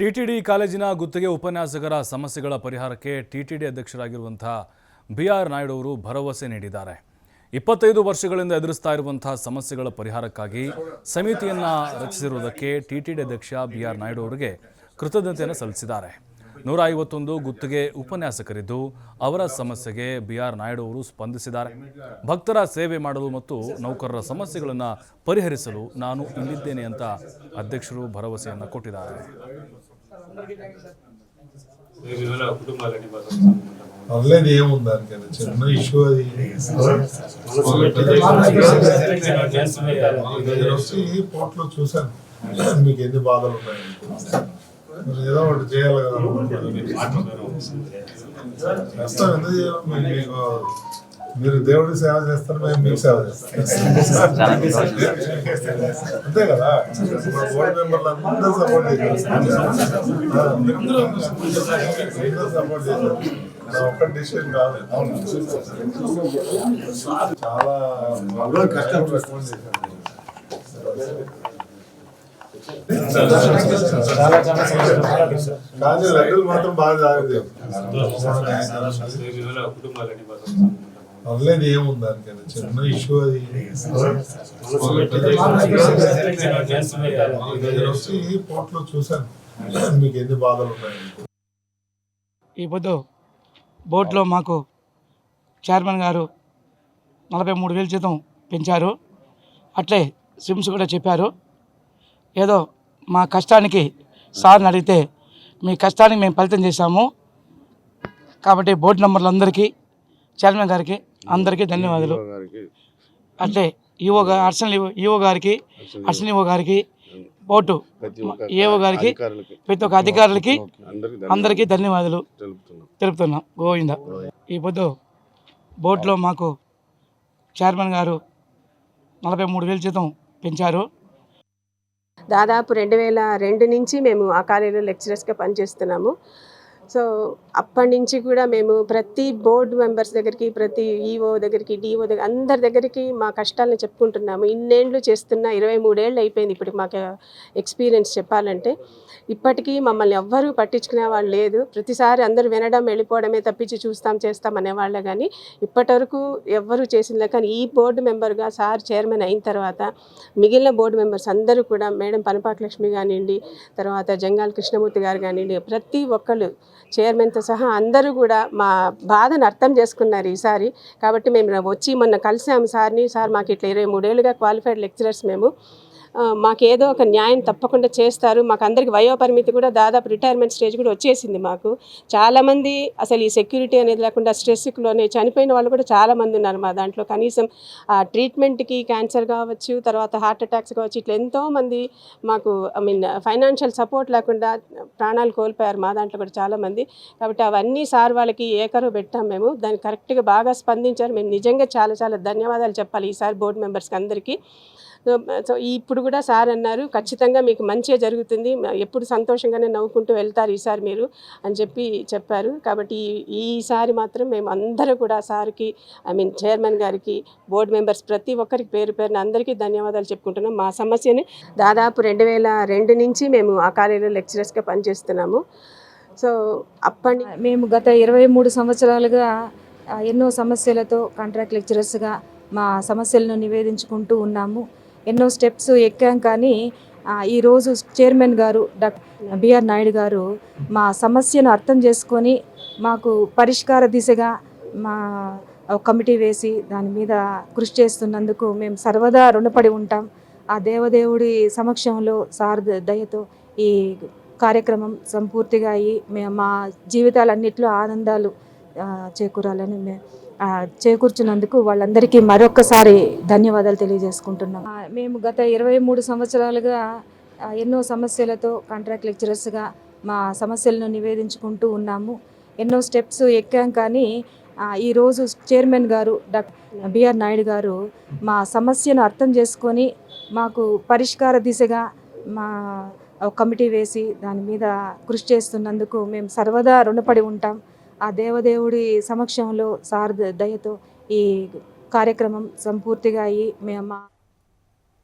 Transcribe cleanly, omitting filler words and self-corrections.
TTD ಕಾಲೇಜಿನ ಗುತ್ತಿಗೆ ಉಪನ್ಯಾಸಕರ ಸಮಸ್ಯೆಗಳ ಪರಿಹಾರಕ್ಕೆ ಟಿಟಿಡಿ ಅಧ್ಯಕ್ಷರಾಗಿರುವಂತಹ ಬಿ.ಆರ್. ನಾಯ್ಡು ಅವರು ಭರವಸೆ ನೀಡಿದ್ದಾರೆ. 25 ವರ್ಷಗಳಿಂದ ಎದುರಿಸ್ತಾ ಇರುವಂತಹ ಸಮಸ್ಯೆಗಳ ಪರಿಹಾರಕ್ಕಾಗಿ ಸಮಿತಿಯನ್ನು ರಚಿಸಿರುವುದಕ್ಕೆ ಟಿಟಿಡಿ ಅಧ್ಯಕ್ಷ ಬಿ.ಆರ್. ನಾಯ್ಡು ಅವರಿಗೆ ಕೃತಜ್ಞತೆಯನ್ನು ಸಲ್ಲಿಸಿದ್ದಾರೆ. 151 ಗುತ್ತಿಗೆ ಉಪನ್ಯಾಸಕರಿದ್ದು ಅವರ ಸಮಸ್ಯೆಗೆ ಬಿ.ಆರ್. ನಾಯ್ಡು ಅವರು ಸ್ಪಂದಿಸಿದ್ದಾರೆ. ಭಕ್ತರ ಸೇವೆ ಮಾಡಲು ಮತ್ತು ನೌಕರರ ಸಮಸ್ಯೆಗಳನ್ನು ಪರಿಹರಿಸಲು ನಾನು ಇಲ್ಲಿದ್ದೇನೆ ಅಂತ ಅಧ್ಯಕ್ಷರು ಭರವಸೆಯನ್ನು ಕೊಟ್ಟಿದ್ದಾರೆ. పర్లేదు ఏముంది దానికైనా చిన్న ఇష్యూ అది వచ్చి పోర్ట్లో చూశాను మీకు ఎన్ని బాధలు ఉన్నాయని ఏదో ఒకటి చేయాలి కదా చేస్తాం ఎందుకు చేయాలి మీకు మీరు దేవుడికి సేవ చేస్తారు మేము మీకు సేవ చేస్తాం అంతే కదా బోర్డు మెంబర్లు అందరూ సపోర్ట్ చేశారు సపోర్ట్ చేశారు ఒక్క డిసిషన్ కాదు చాలా కష్టపడి రెస్పాన్స్ చేశారు. కానీ లడ్డూలు మాత్రం బాగా తాగలేదు. పర్లేదు ఏముంది దానికైనా చిన్న ఇష్యూ అది వచ్చి పోర్ట్లో చూశాను మీకు ఎన్ని బాధలు ఉన్నాయని. ఈ పొద్దు బోర్డులో మాకు చైర్మన్ గారు 43,000 జీతం పెంచారు. అట్లే సిమ్స్ కూడా చెప్పారు. ఏదో మా కష్టానికి సార్ని అడిగితే మీ కష్టానికి మేము ఫలితం చేశాము కాబట్టి బోర్డు మెంబర్లందరికీ చైర్మన్ గారికి అందరికీ ధన్యవాదాలు. అట్లే ఈఓ గారికి అర్చన ఈఓ గారికి బోర్డు ఏఓ గారికి ప్రతి ఒక్క అధికారులకి అందరికీ ధన్యవాదాలు తెలుపుతున్నాం. గోవింద. ఈ పొద్దు బోర్డులో మాకు చైర్మన్ గారు 43,000 జీతం పెంచారు. దాదాపు 2002 నుంచి మేము ఆ కాలేజీలో లెక్చరర్స్గా పనిచేస్తున్నాము. సో అప్పటి నుంచి కూడా మేము ప్రతి బోర్డు మెంబర్స్ దగ్గరికి, ప్రతి ఈఓ దగ్గరికి, డిఓ దగ్గర అందరి దగ్గరికి మా కష్టాలను చెప్పుకుంటున్నాము. ఇన్నేళ్ళు చేస్తున్న 23 ఏళ్ళు అయిపోయింది ఇప్పుడు మాకు ఎక్స్పీరియన్స్ చెప్పాలంటే. ఇప్పటికీ మమ్మల్ని ఎవ్వరూ పట్టించుకునే వాళ్ళు లేదు. ప్రతిసారి అందరూ వినడం వెళ్ళిపోవడమే తప్పించి చూస్తాం చేస్తాం అనేవాళ్ళే కానీ ఇప్పటి వరకు ఎవ్వరూ చేసిందే. కానీ ఈ బోర్డు మెంబర్గా సార్ చైర్మన్ అయిన తర్వాత మిగిలిన బోర్డు మెంబర్స్ అందరూ కూడా మేడం పనపాక లక్ష్మి కానివ్వండి, తర్వాత జంగాల కృష్ణమూర్తి గారు కానివ్వండి, ప్రతి ఒక్కళ్ళు చైర్మన్తో సహా అందరూ కూడా మా బాధను అర్థం చేసుకున్నారు ఈసారి. కాబట్టి మేము వచ్చి మొన్న కలిసాము సార్ని. సార్ మాకు ఇట్లా 23 ఏళ్ళుగా క్వాలిఫైడ్ లెక్చరర్స్ మేము, మాకేదో ఒక న్యాయం తప్పకుండా చేస్తారు. మాకు అందరికి వయోపరిమితి కూడా దాదాపు రిటైర్మెంట్ స్టేజ్ కూడా వచ్చేసింది. మాకు చాలామంది అసలు ఈ సెక్యూరిటీ అనేది లేకుండా స్ట్రెస్లోనే చనిపోయిన వాళ్ళు కూడా చాలామంది ఉన్నారు మా దాంట్లో. కనీసం ఆ ట్రీట్మెంట్కి క్యాన్సర్ కావచ్చు, తర్వాత హార్ట్ అటాక్స్ కావచ్చు, ఇట్లా ఎంతోమంది మాకు ఫైనాన్షియల్ సపోర్ట్ లేకుండా ప్రాణాలు కోల్పోయారు మా దాంట్లో కూడా చాలామంది. కాబట్టి అవన్నీ సార్ వాళ్ళకి ఏకరో పెట్టాం మేము. దాన్ని కరెక్ట్గా బాగా స్పందించారు. మేము నిజంగా చాలా చాలా ధన్యవాదాలు చెప్పాలి ఈసారి బోర్డు మెంబర్స్కి అందరికీ. సో ఇప్పుడు కూడా సార్ అన్నారు ఖచ్చితంగా మీకు మంచిగా జరుగుతుంది, ఎప్పుడు సంతోషంగానే నవ్వుకుంటూ వెళ్తారు ఈసారి మీరు అని చెప్పారు. కాబట్టి ఈసారి మాత్రం మేము అందరూ కూడా సార్కి చైర్మన్ గారికి, బోర్డు మెంబర్స్ ప్రతి ఒక్కరికి పేరు పేరున అందరికీ ధన్యవాదాలు చెప్పుకుంటున్నాం. మా సమస్యని దాదాపు 2002 నుంచి మేము ఆ కాలేజీలో లెక్చరర్స్గా పనిచేస్తున్నాము. సో మేము గత 23 సంవత్సరాలుగా ఎన్నో సమస్యలతో కాంట్రాక్ట్ లెక్చరర్స్గా మా సమస్యలను నివేదించుకుంటూ ఉన్నాము. ఎన్నో స్టెప్స్ ఎక్కాం. కానీ ఈరోజు చైర్మన్ గారు డాక్టర్ బి.ఆర్. నాయుడు గారు మా సమస్యను అర్థం చేసుకొని మాకు పరిష్కార దిశగా మా కమిటీ వేసి దాని మీద కృషి చేస్తున్నందుకు మేము సర్వదా రుణపడి ఉంటాం. ఆ దేవదేవుడి సమక్షంలో సార్ దయతో ఈ కార్యక్రమం సంపూర్తిగా అయ్యి మా జీవితాలన్నింటిలో ఆనందాలు చేకూరాలని చేకూర్చున్నందుకు వాళ్ళందరికీ మరొక్కసారి ధన్యవాదాలు తెలియజేసుకుంటున్నాం. మేము గత 23 సంవత్సరాలుగా ఎన్నో సమస్యలతో కాంట్రాక్ట్ లెక్చరర్స్గా మా సమస్యలను నివేదించుకుంటూ ఉన్నాము. ఎన్నో స్టెప్స్ ఎక్కాం. కానీ ఈరోజు చైర్మన్ గారు డాక్టర్ బి.ఆర్. నాయుడు గారు మా సమస్యను అర్థం చేసుకొని మాకు పరిష్కార దిశగా మా కమిటీ వేసి దాని మీద కృషి చేస్తున్నందుకు మేము సర్వదా రుణపడి ఉంటాం. ఆ దేవదేవుడి సమక్షంలో సార్ దయతో ఈ కార్యక్రమం సంపూర్తిగా అయ్యి